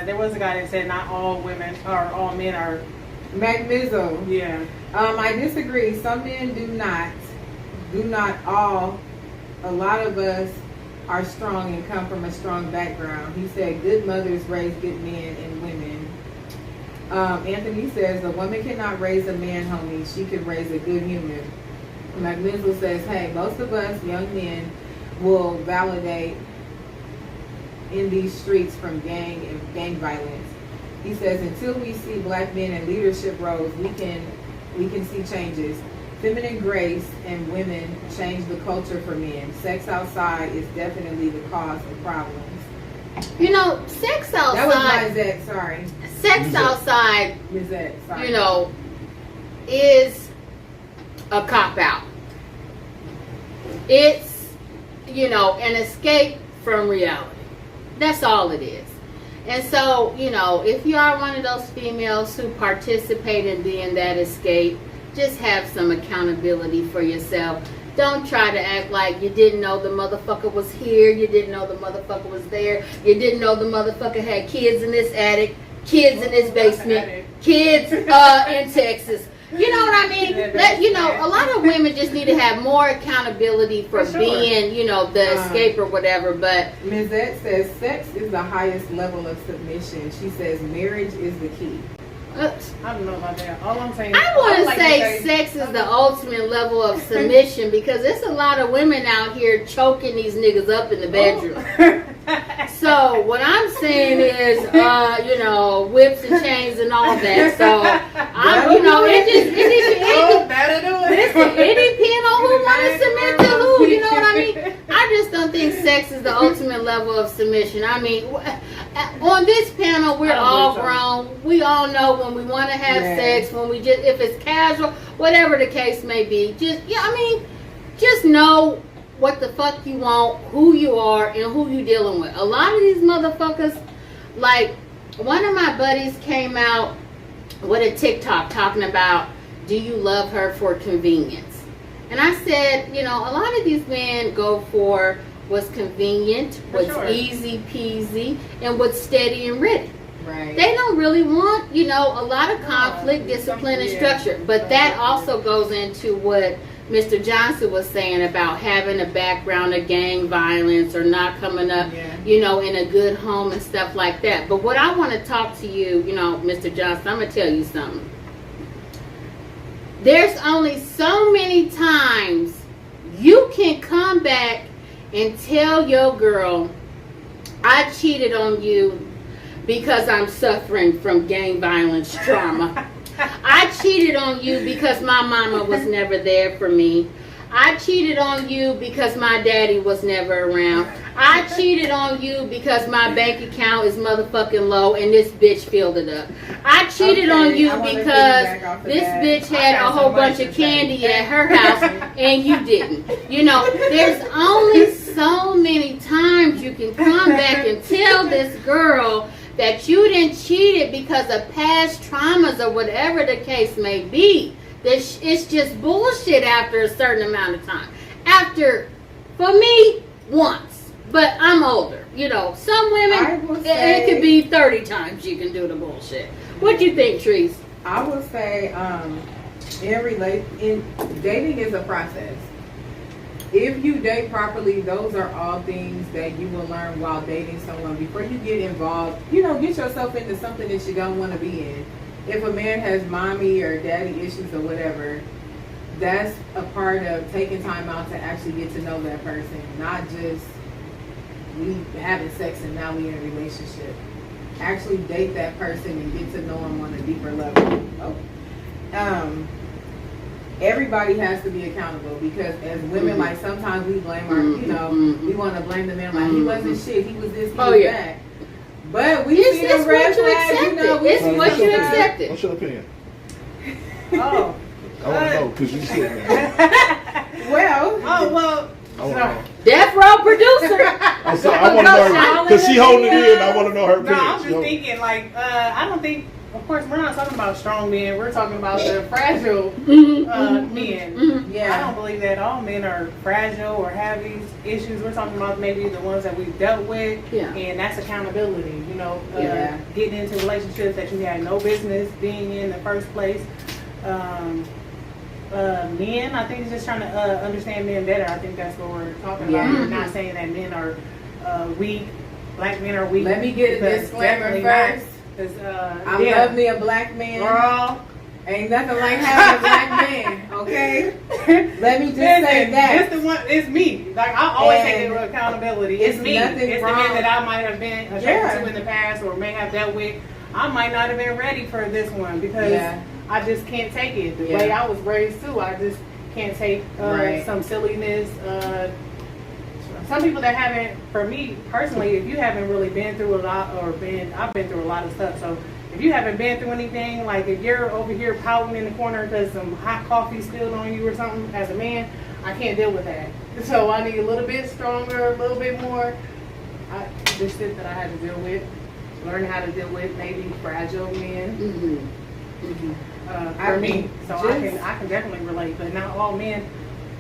there was a guy that said not all women or all men are. Magnizo. Yeah. I disagree. Some men do not all. A lot of us are strong and come from a strong background. He said good mothers raise good men and women. Anthony says a woman cannot raise a man, homie. She can raise a good human. Magnizo says, hey, most of us young men will validate in these streets from gang violence. He says until we see black men in leadership roles, we can see changes. Feminine grace and women change the culture for men. Sex outside is definitely the cause of problems. Sex outside. That was Lizette, sorry. Sex outside, Lizette, sorry. is a cop-out. It's, an escape from reality. That's all it is. And so, if you are one of those females who participate in being that escape, just have some accountability for yourself. Don't try to act like you didn't know the motherfucker was here, you didn't know the motherfucker was there, you didn't know the motherfucker had kids in this attic, kids in this basement, kids in Texas. You know what I mean? A lot of women just need to have more accountability for being, the escape or whatever. But Mizette says sex is the highest level of submission. She says marriage is the key. I don't know about that. All I'm saying, I want to say sex is the ultimate level of submission because there's a lot of women out here choking these niggas up in the bedroom. So what I'm saying is, whips and chains and all that. So it depends on who want to submit to who. You know what I mean? I just don't think sex is the ultimate level of submission. I mean, on this panel, we're all grown. We all know when we want to have sex, when we if it's casual, whatever the case may be. Just know what the fuck you want, who you are, and who you dealing with. A lot of these motherfuckers, like one of my buddies came out with a TikTok talking about, do you love her for convenience? And I said, a lot of these men go for what's convenient, what's easy peasy, and what's steady and ready. Right. They don't really want, a lot of conflict, discipline, and structure. But that also goes into what Mr. Johnson was saying about having a background of gang violence or not coming up, in a good home and stuff like that. But what I want to talk to you, Mr. Johnson, I'm going to tell you something. There's only so many times you can come back and tell your girl, I cheated on you because I'm suffering from gang violence trauma. I cheated on you because my mama was never there for me. I cheated on you because my daddy was never around. I cheated on you because my bank account is motherfucking low and this bitch filled it up. I cheated on you because this bitch had a whole bunch of candy at her house and you didn't. There's only so many times you can come back and tell this girl that you didn't cheat it because of past traumas or whatever the case may be. It's just bullshit after a certain amount of time. For me, once. But I'm older. Some women, it could be 30 times you can do the bullshit. What do you think, Trees? I would say in dating is a process. If you date properly, those are all things that you will learn while dating someone. Before you get involved, get yourself into something that you don't want to be in. If a man has mommy or daddy issues or whatever, that's a part of taking time out to actually get to know that person, not just we having sex and now we in a relationship. Actually date that person and get to know them on a deeper level. Everybody has to be accountable, because as women, like sometimes we blame our, we want to blame the man, like he wasn't shit, he was this, he was that. But we see the red flags, it's what you accepted. What's your opinion? Oh. I want to know, because you said that. Death Row producer. I want to know, because she holding it in, I want to know her opinion. No, I'm just thinking, I don't think, of course, we're not talking about strong men. We're talking about the fragile men. Yeah. I don't believe that all men are fragile or have these issues. We're talking about maybe the ones that we've dealt with, and that's accountability. Getting into relationships that you had no business being in the first place. Men, I think, is just trying to understand men better. I think that's what we're talking about. We're not saying that men are weak. Black men are weak. Let me get a disclaimer first. I love me a black man. Girl, ain't nothing like having a black man, okay? Let me just say that. It's me. Like, I always take accountability. It's me. It's the men that I might have been attracted to in the past or may have dealt with. I might not have been ready for this one because I just can't take it. The way I was raised too, I just can't take some silliness. Some people that haven't, for me personally, if you haven't really been through a lot I've been through a lot of stuff. So if you haven't been through anything, like if you're over here pouting in the corner because some hot coffee spilled on you or something as a man, I can't deal with that. So I need a little bit stronger, a little bit more. The shit that I had to deal with, learn how to deal with maybe fragile men. For me, so I can definitely relate, but not all men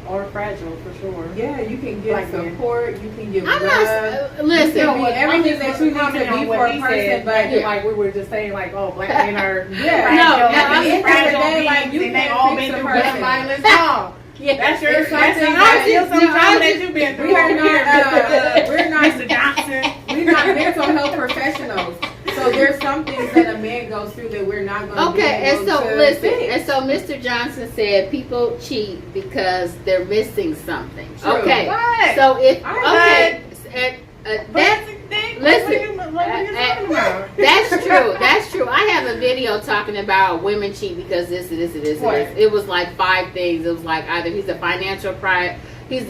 are fragile for sure. Yeah, you can get support, you can get love. Listen, everything that you need to be for a person, but like we were just saying, like, oh, black men are fragile beings, like you and they all been through gun violence. No. That's your something that you've been through. We're not Mr. Johnson. We're not mental health professionals. So there's some things that a man goes through that we're not going to be able to fix. And so Mr. Johnson said people cheat because they're missing something. True. Okay. What? So if that's true. That's true. I have a video talking about women cheat because this. It was like 5 things. It was like either he's a financial he's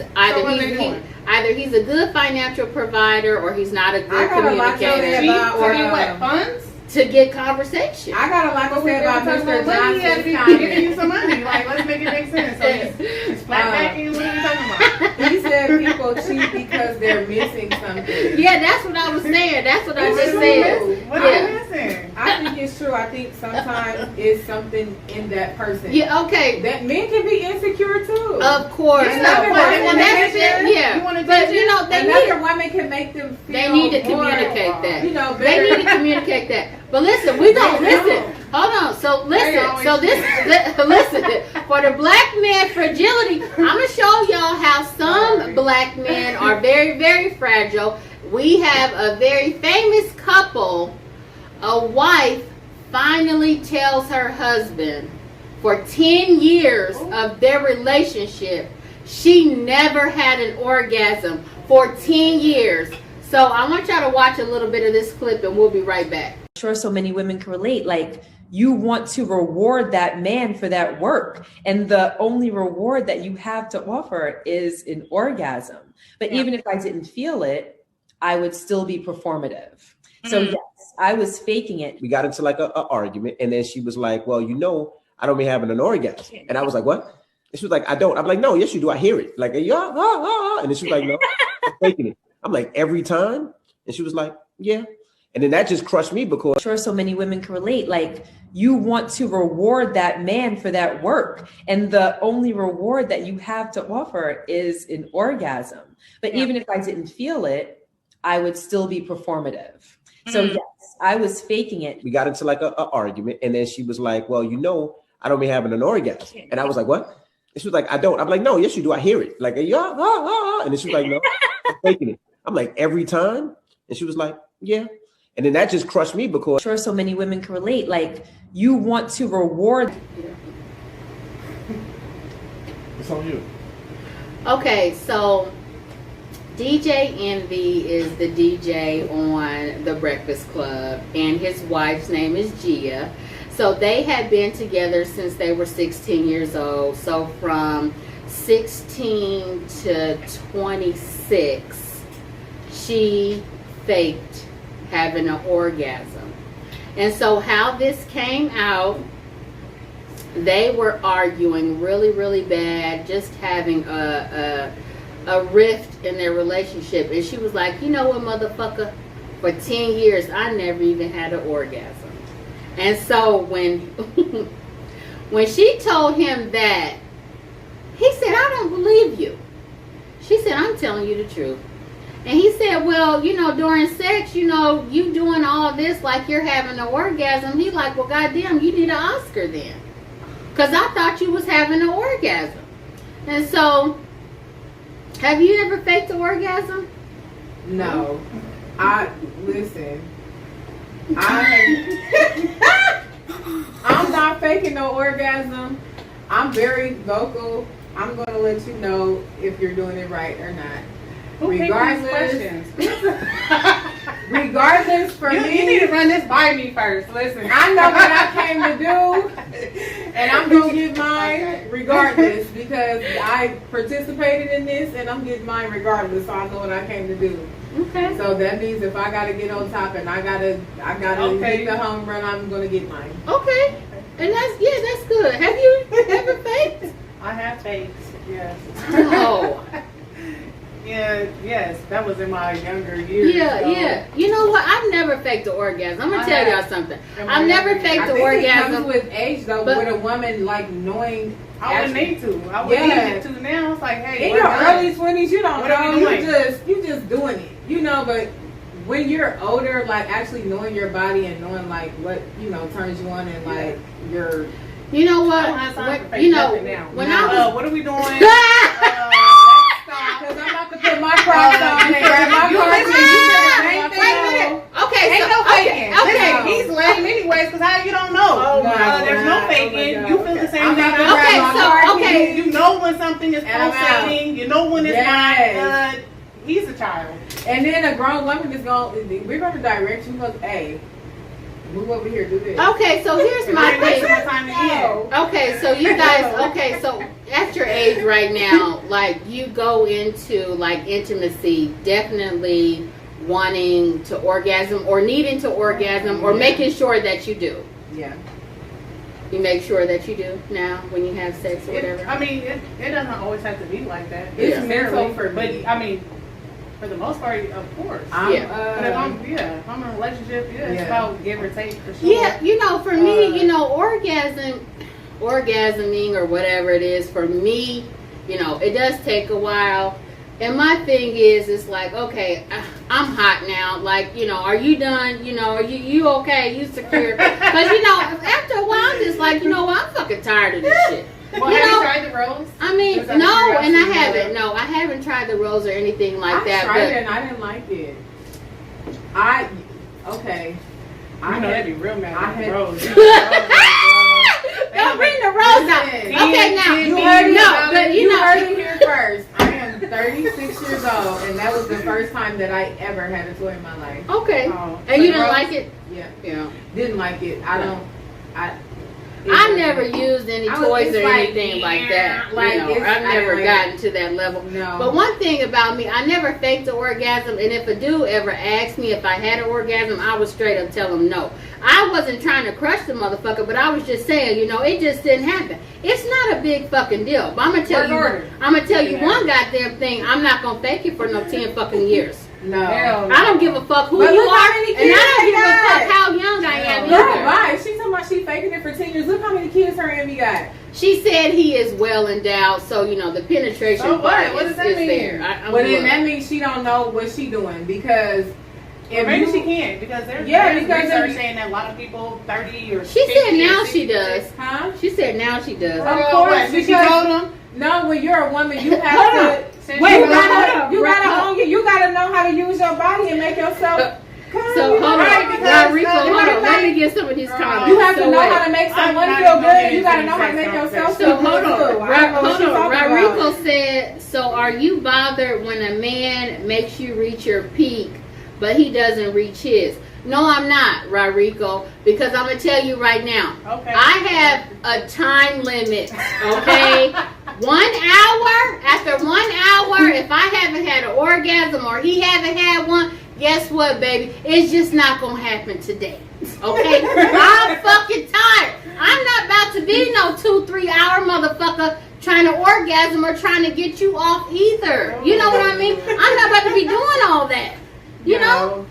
a good financial provider or he's not a good communicator. Or what, funds? To get conversation. I got a lot to say about Mr. Johnson's giving you some money. Like, let's make it make sense. So it's flat backing. What are you talking about? He said people cheat because they're missing something. Yeah, that's what I was saying. That's what I just said. What are you missing? I think it's true. I think sometimes it's something in that person. Yeah, okay. That men can be insecure too. Of course. Another woman can make them feel they need to communicate that. Better. They need to communicate that. But listen, we don't listen. Hold on. So listen. Listen. For the black man fragility, I'm gonna show y'all how some black men are very, very fragile. We have a very famous couple. A wife finally tells her husband, for 10 years of their relationship, she never had an orgasm for 10 years. So I want y'all to watch a little bit of this clip and we'll be right back. Sure, so many women can relate. Like, you want to reward that man for that work, and the only reward that you have to offer is an orgasm. But even if I didn't feel it, I would still be performative. So yes, I was faking it. We got into like a argument, and then she was like, well, I don't be having an orgasm. And I was like, what? And she was like, I don't. I'm like, no, yes, you do. I hear it. Like, yeah, and then she was like, no, I'm faking it. I'm like, every time? And she was like, yeah. And then that just crushed me because sure, so many women can relate. Like, you want to reward that man for that work, and the only reward that you have to offer is an orgasm. But even if I didn't feel it, I would still be performative. So yes, I was faking it. We got into like a argument, and then she was like, well, I don't be having an orgasm. And I was like, what? And she was like, I don't. I'm like, no, yes, you do. I hear it. Like, yeah, and then she was like, no, I'm faking it. I'm like, every time? And she was like, yeah. And then that just crushed me because I'm sure so many women can relate. Like, you want to reward. It's on you. Okay, so DJ Envy is the DJ on The Breakfast Club, and his wife's name is Gia. So they had been together since they were 16 years old. So from 16 to 26, she faked having an orgasm. And so how this came out, they were arguing really, really bad, just having a rift in their relationship. And she was like, you know what, motherfucker, for 10 years, I never even had an orgasm. And so when she told him that, he said, I don't believe you. She said, I'm telling you the truth. And he said, well, during sex, you doing all this like you're having an orgasm. He like, well, goddamn, you need an Oscar then. Because I thought you was having an orgasm. And so, have you ever faked an orgasm? No. Listen. I'm not faking no orgasm. I'm very vocal. I'm going to let you know if you're doing it right or not. Regardless for me. You need to run this by me first. Listen. I know what I came to do, and I'm going to get mine regardless because I participated in this, and I'm getting mine regardless, so I know what I came to do. Okay. So that means if I gotta get on top and I gotta hit the home run, I'm gonna get mine. Okay. And that's good. Have you ever faked? I have faked, yes. Oh. Yes, that was in my younger years. Yeah. You know what? I've never faked an orgasm. I'm gonna tell y'all something. I've never faked an orgasm. It comes with age though, with a woman like knowing. I wouldn't need to. I wouldn't need to now. It's like, hey, in your early 20s, you don't know. You just doing it. But when you're older, like actually knowing your body and knowing like what turns you on and like your. You know what? I don't have time for when what are we doing? Because I'm about to put my Crocs on and grab my Crocs. Okay, ain't no faking. Okay, he's lame anyways. Because how you don't know? There's no faking. You feel the same thing. Okay. You know when something is pulsating. You know when it's not. He's a child. And then a grown woman is we're going to direct you. Hey, move over here, do this. Okay, so here's my thing. Okay, so you guys, so at your age right now, like you go into like intimacy, definitely wanting to orgasm or needing to orgasm or making sure that you do. Yeah. You make sure that you do now when you have sex or whatever. It doesn't always have to be like that. It's mental for me. But for the most part, of course. But if I'm in a relationship, it's about give or take for sure. Yeah, for me, orgasming or whatever it is, for me, it does take a while. And my thing is, it's like, okay, I'm hot now. Like, are you done? Are you okay? You secure? Because, after a while, I'm just like, I'm fucking tired of this shit. Well, have you tried the rose? I mean, no, and I haven't. No, I haven't tried the rose or anything like that. I tried it and I didn't like it. That'd be real mad at the rose. Don't bring the rose out. Okay, now you heard it here first. I am 36 years old, and that was the first time that I ever had a toy in my life. Okay, and you didn't like it? Yeah. Didn't like it. I never used any toys or anything like that. I've never gotten to that level. No. But one thing about me, I never faked an orgasm, and if a dude ever asked me if I had an orgasm, I would straight up tell him no. I wasn't trying to crush the motherfucker, but I was just saying, it just didn't happen. It's not a big fucking deal. But I'm gonna tell you one goddamn thing. I'm not gonna fake it for no 10 fucking years. No. I don't give a fuck who you are, and I don't give a fuck how young I am either. Why? She's talking about she faking it for 10 years. Look how many kids her and me got. She said he is well endowed, so the penetration part what does that is mean? there. Well, then that means she don't know what she doing because Maybe she can't because there's research saying that a lot of people 30 or she 50 said now or she does. Huh? She said now she does. Of course, she told them. No, when you're a woman, you have to. You gotta know how to use your body and make yourself. So hold on, Rico, hold on. Let me get some of these comments. You have to know how to make someone feel good, and you gotta know how to make yourself feel good. So hold on. Rodrigo said, "So are you bothered when a man makes you reach your peak, but he doesn't reach his?" No, I'm not, Rodrigo, because I'm gonna tell you right now. Okay. I have a time limit. Okay. 1 hour. After 1 hour, if I haven't had an orgasm or he haven't had one, guess what, baby? It's just not gonna happen today. Okay? I'm fucking tired. I'm not about to be no 2-3 hour motherfucker trying to orgasm or trying to get you off either. You know what I mean? I'm not about to be doing all that. You know?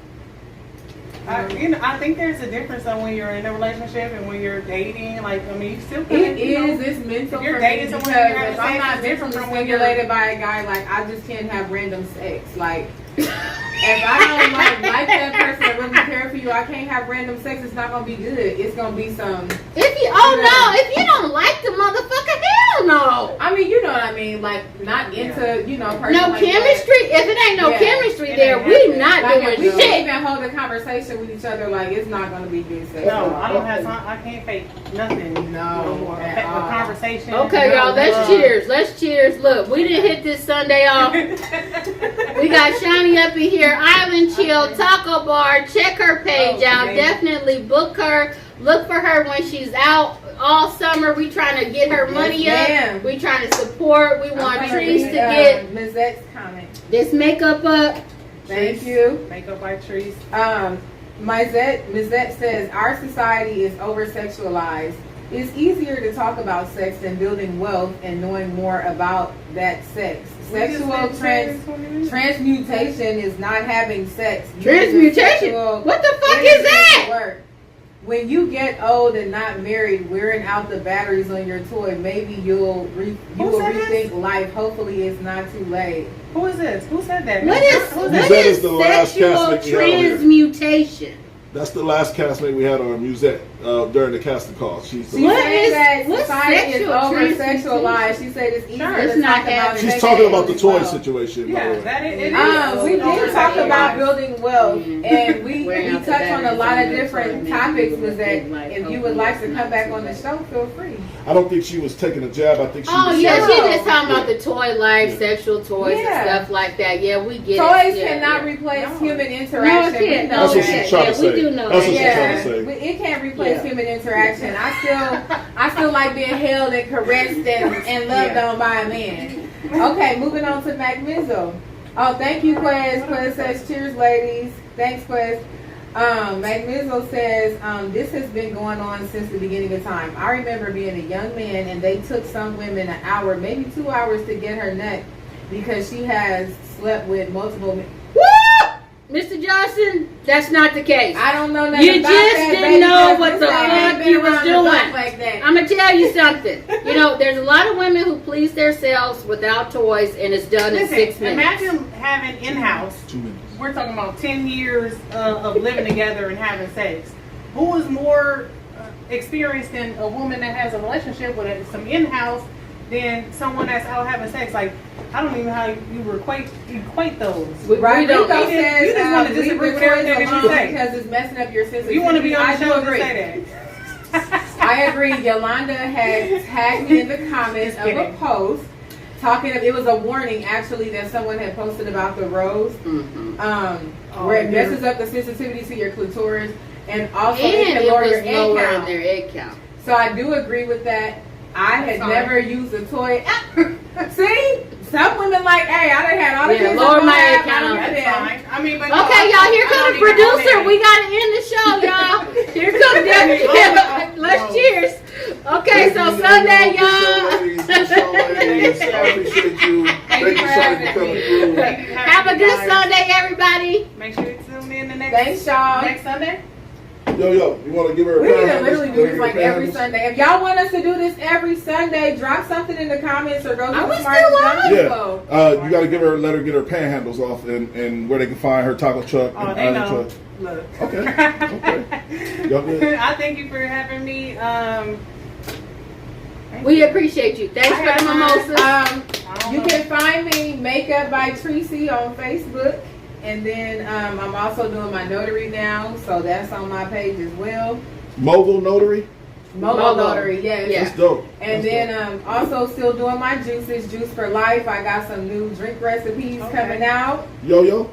I think there's a difference on when you're in a relationship and when you're dating. Like, I mean, you still it's mental. If you're dating someone, if I'm not different from stimulated by a guy. Like, I just can't have random sex. Like, if I don't like that person or really care for you, I can't have random sex. It's not gonna be good. It's gonna be some. If you don't like the motherfucker, hell no. I mean, you know what I mean. Like, not into person. No like chemistry. That. If it ain't no chemistry there, we not doing we shit. can't even hold a conversation with each other. Like, it's not gonna be good sex. No, I don't have time. I can't fake nothing. No more. A conversation. Okay, y'all. Let's cheers. Let's cheers. Look, we didn't hit this Sunday off. We got Shani up in here. Island Chill Taco Bar. Check her page out. Definitely book her. Look for her when she's out all summer. We trying to get her money up. We trying to support. We want Trees to get Lizette's comment. This makeup up. Thank you. Makeup by Trees. Mizette says our society is over sexualized. It's easier to talk about sex than building wealth and knowing more about that sex. Sexual transmutation is not having sex. Transmutation? What the fuck is that? When you get old and not married, wearing out the batteries on your toy, maybe you will rethink life. Hopefully, it's not too late. Who is this? Who said that? What is the last sexual transmutation? That's the last castmate we had on Musette during the casting call. She's saying that society is over sexualized. She said it's easier to talk about. She's talking about the toy situation. Yeah, that it is. We did talk about building wealth, and we touched on a lot of different topics. Was that if you would like to come back on the show, feel free. I don't think she was taking a jab. I think she was she just talking about the toy life, sexual toys and stuff like that. Yeah, we get toys cannot replace human interaction. No, it can't. That's what she's trying to say. We do know That's what that. she's trying to say. It can't replace human interaction. I still like being held and caressed and loved on by a man. Okay, moving on to Mac Mizzo. Oh, thank you, Quez. Quez says, cheers, ladies. Thanks, Quez. Mac Mizzo says, this has been going on since the beginning of time. I remember being a young man and they took some women an hour, maybe 2 hours to get her nut because she has slept with multiple men. Woo! Mr. Johnson, that's not the case. I don't know nothing You about just that, didn't know baby, what the fuck you was doing. Like that. I'm going to tell you something. You know, there's a lot of women who please themselves without toys and it's done in 6 minutes. Imagine having in-house. 2 minutes. We're talking about 10 years of living together and having sex. Who is more experienced than a woman that has a relationship with some in-house than someone that's out having sex? Like, I don't even know how you equate those. Right, you just want to disagree with everything that you say because it's messing up your sense of You want to be on the show to agree. say that. I agree. Yolanda had tagged me in the comments of a post talking. It was a warning actually that someone had posted about the rose, where it messes up the sensitivity to your clitoris, and also it can lower your egg count. So I do agree with that. I had never used a toy. See, some women like, hey, I done had all the kids. Lower my egg count. That's fine. I mean, but okay, y'all, here comes the producer. We gotta end the show, y'all. Here comes Debbie. Let's cheers. Okay, so Sunday, y'all. I appreciate you. Thank you, Shani, for coming through. Have a good Sunday, everybody. Make sure you tune in the Thanks, y'all. Next Sunday. Yo, you want to give her a We need to literally do this like every Sunday. If y'all want us to do this every Sunday, drop something in the comments or go to the Smartest Dumb People. You got to let her get her panhandles off and where they can find her taco truck. Oh, and they know. truck. Look. Okay. Y'all good? I thank you for having me. We appreciate you. Thanks for the mimosas. You can find me Makeup by Tracy on Facebook. And then I'm also doing my notary now, so that's on my page as well. Mogul Notary? Mogul Notary, yes. That's dope. And then also still doing my juices, Juice for Life. I got some new drink recipes coming out. Yo.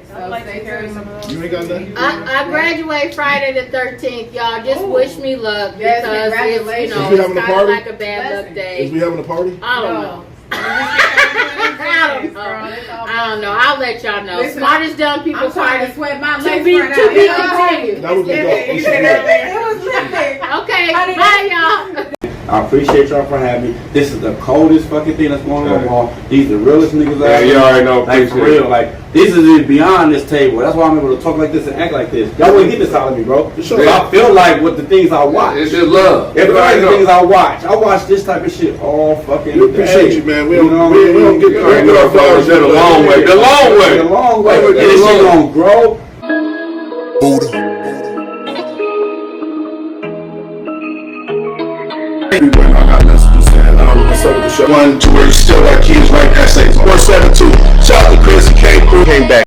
So stay tuned. You ain't got nothing? I graduate Friday the 13th, y'all. Just wish me luck Yes, because congratulations. it's, Is we having a kind of party? like a bad luck day. Is we having a party? I don't know. I don't know. I'll let y'all know. Listen, Smartest Dumb People I'm trying party. to sweat my To legs be right continued. That was a dope. It was lifting. Okay, bye y'all. I appreciate y'all for having me. This is the coldest fucking thing that's going on, Paul. These the realest niggas out Yeah, you already know. Like, for real. Like, this is beyond this table. That's why I'm able to talk like this and act like this. Y'all wouldn't get this out of me, bro. Sure. I feel like with the things I watch. It's just love. It's like the things I watch. I watch this type of shit all fucking We appreciate day. you, man. We You don't, know we what I don't mean? get our flowers The long way. The long way. The long way. And this shit gonna grow. Everywhere I got messages saying, what's up with the show? 1, 2, where you still got kids writing essays. 472. Shout out to Chris and K. Came back.